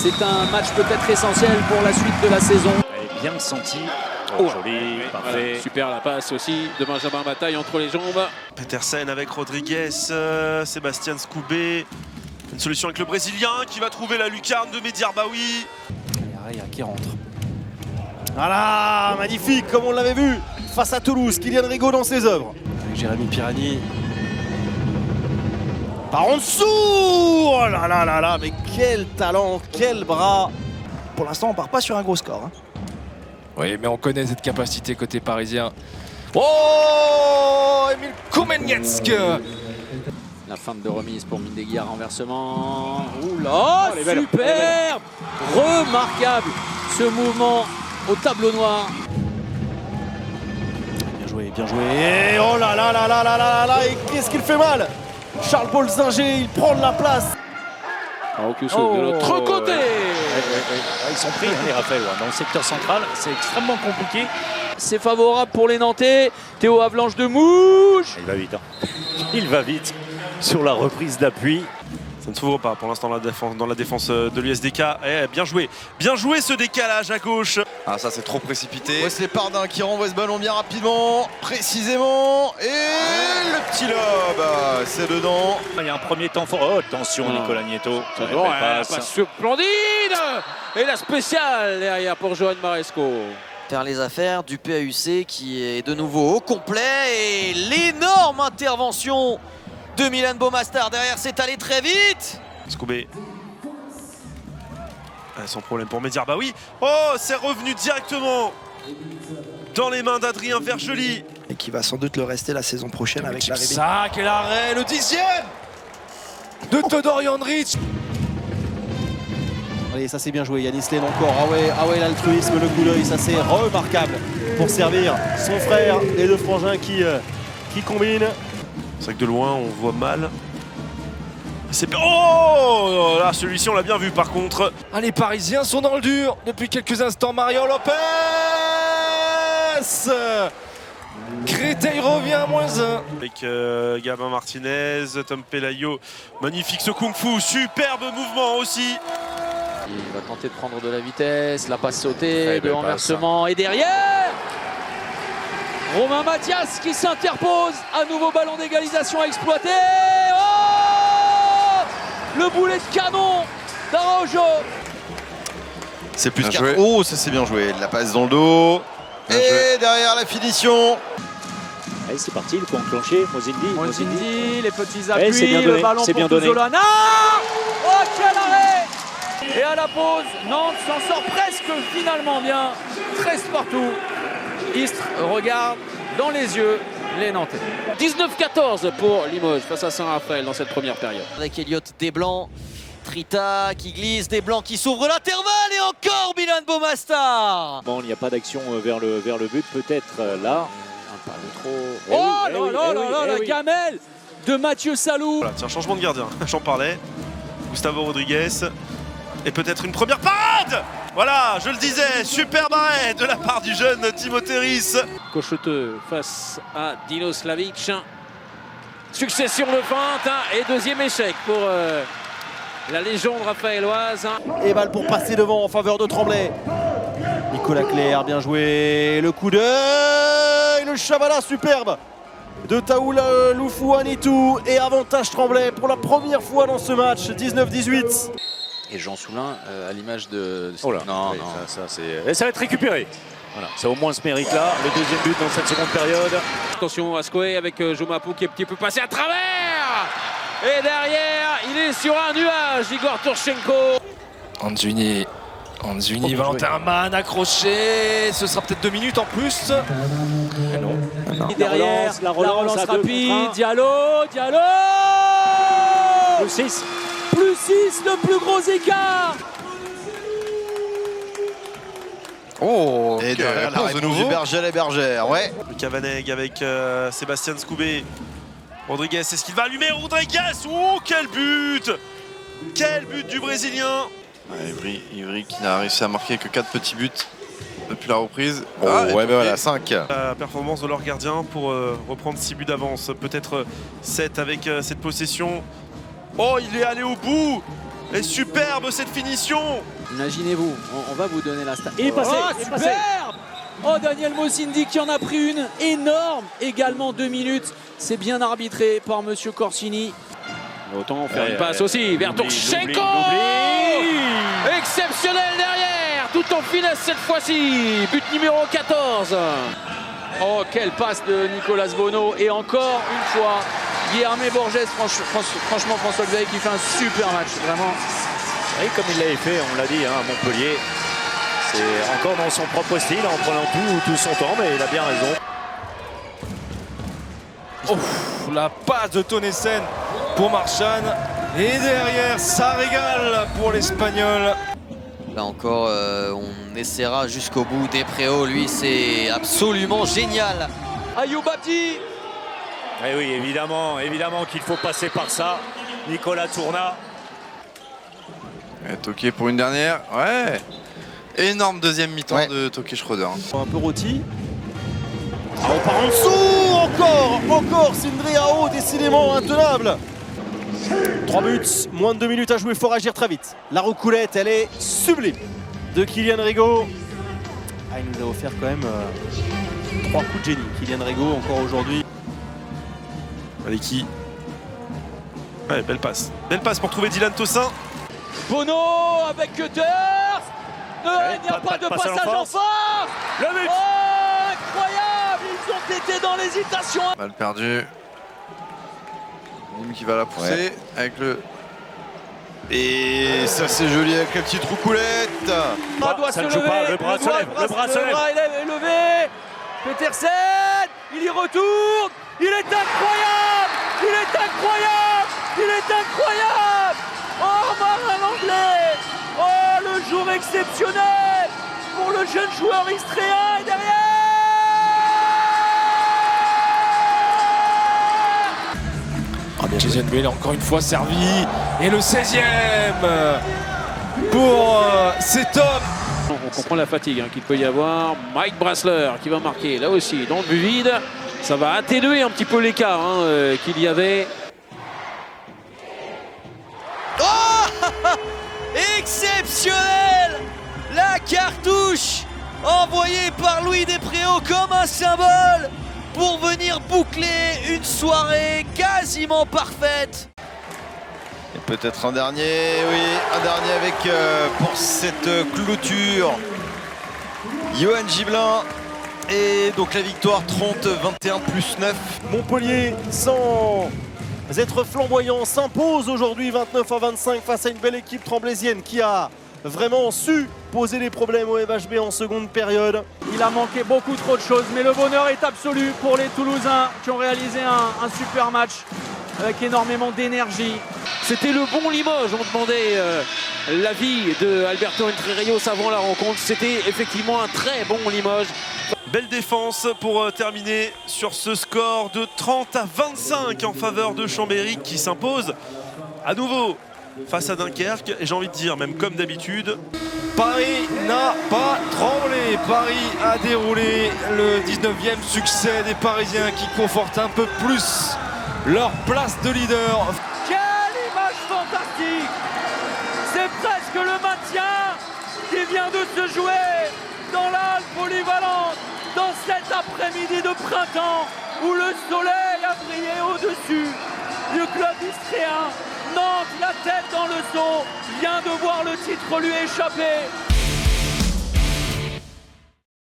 C'est un match peut-être essentiel pour la suite de la saison. Elle est bien sentie. Oh, joli, parfait. Voilà, super la passe aussi de Benjamin Bataille entre les jambes. Petersen avec Rodriguez, Sébastien Skoubé. Une solution avec le Brésilien qui va trouver la lucarne de Mehdi Arbaoui. Araya qui rentre. Voilà, magnifique comme on l'avait vu face à Toulouse, Kylian Rigaud dans ses œuvres. Avec Jérémy Pirani. Par en dessous. Oh là là là là, mais quel talent, quel bras. Pour l'instant, on part pas sur un gros score. Hein. Oui, mais on connaît cette capacité côté parisien. Oh, Emil Koumenetsk. La feinte de remise pour Mindegui, renversement. Oula, superbe, remarquable ce mouvement au tableau noir. Bien joué. Et oh là là là là là là là, et qu'est-ce qu'il fait mal. Charles-Paul Zinger, il prend de la place. De l'autre côté. Ils sont pris, les Raphaël, dans le secteur central. C'est extrêmement compliqué. C'est favorable pour les Nantais. Théo Avalanche de mouche. Il va vite. Hein. Il va vite sur la reprise d'appui. Ça ne s'ouvre pas pour l'instant dans la défense de l'USDK. Eh, bien joué ce décalage à gauche. Ah, ça c'est trop précipité. Wesley Pardin qui renvoie ce ballon bien rapidement, précisément, et le petit lob, c'est dedans. Il y a un premier temps fort. Oh, attention Nicolas Nieto. Passe splendide. Et la spéciale derrière pour Johan Maresco. Faire les affaires du PAUC qui est de nouveau au complet et l'énorme intervention de Milan Beaumastar derrière, c'est allé très vite. Skoubé. Sans problème pour Mehdi Arbaoui. Oh, c'est revenu directement dans les mains d'Adrien Vergely. Et qui va sans doute le rester la saison prochaine avec l'arrivée. Ça, quel arrêt, le 10e de Todor Jandrić. Allez, ça c'est bien joué, Yanis Lén encore. Ah ouais, l'altruisme, le coup d'œil, ça c'est remarquable pour servir son frère et deux frangins qui combinent. C'est vrai que de loin on voit mal. Oh là, celui-ci on l'a bien vu par contre. Ah, les Parisiens sont dans le dur depuis quelques instants. Mario Lopez. Créteil revient à -1. Avec Gabin Martinez, Tom Pelayo. Magnifique ce kung-fu, superbe mouvement aussi. Il va tenter de prendre de la vitesse, la passe sautée, le renversement et derrière Romain Mathias qui s'interpose, à nouveau ballon d'égalisation à exploiter. Oh, le boulet de canon d'Araujo. C'est plus qu'un. Oh, ça c'est bien joué, la passe dans le dos. Et derrière la finition. Allez, c'est parti, le coup enclenché, Mozindi, les petits appuis, bien le donné, ballon pour Tuzolana. Oh, quel arrêt! Et à la pause, Nantes s'en sort presque finalement bien. 13 partout. Istres regarde dans les yeux les Nantais. 19-14 pour Limoges face à Saint-Raphaël dans cette première période. Avec Elliott Desblancs, Trita qui glisse, Desblancs qui s'ouvre l'intervalle et encore Milan Beaumastar. Bon, il n'y a pas d'action vers le but, peut-être là. Un pas de trop. Oh là là, la gamelle de Mathieu Salou. Voilà, tiens, changement de gardien, j'en parlais. Gustavo Rodriguez. Et peut-être une première parade. Voilà, je le disais, superbe arrêt de la part du jeune Timothée Ris. Cocheteux face à Dino Slavic. Succession de feinte et deuxième échec pour la légende raphaéloise. Et balle pour passer devant en faveur de Tremblay. Nicolas Clerc, bien joué. Le coup d'œil, le Chavala superbe de Taoul Loufouanitou. Et avantage Tremblay pour la première fois dans ce match, 19-18. Et Jean Soulin, à l'image de... Oh là, non, ça c'est... Et ça va être récupéré. Voilà, ça au moins ce mérite-là. Le deuxième but dans cette seconde période. Attention à Skoé avec Jomapu qui est un petit peu passé à travers. Et derrière, il est sur un nuage, Igor Turchenko. Anzuni, Valentin Mann accroché. Ce sera peut-être 2 minutes en plus. Non. Et derrière, la relance rapide, Diallo. Plus 6. Plus 6, le plus gros écart. Oh, et derrière la réponse du Berger et Bergère, ouais. Le Cavaneg avec Sébastien Skoubé. Rodriguez, est-ce qu'il va allumer Rodriguez? Oh, quel but! Quel but du Brésilien! Ivry qui n'a réussi à marquer que 4 petits buts depuis la reprise. Oh, ouais, ben voilà, 5. La performance de leur gardien pour reprendre 6 buts d'avance. Peut-être 7 avec cette possession. Oh, il est allé au bout Et superbe cette finition. Imaginez-vous, on va vous donner la stat. Il est passé, superbe. Oh, Daniel Mosindi qui en a pris une énorme, également 2 minutes. C'est bien arbitré par Monsieur Corsini. Autant faire une passe aussi vers Tourchenko. Exceptionnel derrière, tout en finesse cette fois-ci. But numéro 14. Oh, quelle passe de Nicolas Bono. Et encore une fois, Guilherme Borges, franchement François Xavier qui fait un super match, vraiment. Oui, comme il l'avait fait, on l'a dit, hein, à Montpellier. C'est encore dans son propre style, en prenant tout son temps, mais il a bien raison. Oh, la passe de Tonesen pour Marchand. Et derrière, ça régale pour l'Espagnol. Là encore, on essaiera jusqu'au bout. Despréaux, lui, c'est absolument génial. Ayoub Abdi. Eh oui, évidemment qu'il faut passer par ça. Nicolas Tourna. Toqué pour une dernière. Ouais. Énorme deuxième mi-temps de Toqué Schroeder. Un peu rôti. Ah, on part en dessous. Encore Sindriao, décidément intenable. 3 buts, moins de 2 minutes à jouer, il faut réagir très vite. La roucoulette, elle est sublime de Kylian Rigaud. Ah, il nous a offert quand même 3 coups de génie. Kylian Rigaud, encore aujourd'hui. Maliki. Ouais, belle passe. Belle passe pour trouver Dylan Tossin. Bono avec Cutters. Il n'y a pas de passage en force. Le but. Oh, incroyable. Ils ont été dans l'hésitation. Balle perdue. Qui va la pousser avec le... Et ça c'est joli avec la petite roucoulette. Ça ne joue pas, le bras se lève. Le bras est levé. Petersen, il y retourne. Il est incroyable. Il est incroyable. Il est incroyable. Oh, Marin Langlais. Oh, le jour exceptionnel pour le jeune joueur istréen. Et derrière, Jason Buell encore une fois servi. Et le 16e pour c'est top. On comprend la fatigue qu'il peut y avoir. Mike Brasler qui va marquer là aussi dans le but vide. Ça va atténuer un petit peu l'écart qu'il y avait. Oh, exceptionnel. La cartouche envoyée par Louis Despréaux comme un symbole pour venir boucler une soirée quasiment parfaite. Et peut-être un dernier, oui, un dernier avec pour cette clôture. Johan Gibelin. Et donc la victoire 30-21 plus 9. Montpellier, sans être flamboyant, s'impose aujourd'hui 29-25 face à une belle équipe tremblésienne qui a vraiment su poser des problèmes au MHB en seconde période. il a manqué beaucoup trop de choses, mais le bonheur est absolu pour les Toulousains qui ont réalisé un super match avec énormément d'énergie. C'était le bon Limoges, on demandait l'avis de Alberto Entre Rios avant la rencontre. C'était effectivement un très bon Limoges. Belle défense pour terminer sur ce score de 30-25 en faveur de Chambéry qui s'impose à nouveau face à Dunkerque. Et j'ai envie de dire, même comme d'habitude, Paris n'a pas tremblé. Paris a déroulé le 19e succès des Parisiens qui confortent un peu plus leur place de leader. Quelle image fantastique! C'est presque le maintien qui vient de se jouer dans la halle polyvalente dans cet après-midi de printemps où le soleil a brillé au-dessus du club istréen. Nantes, la tête dans le seau, vient de voir le titre lui échapper.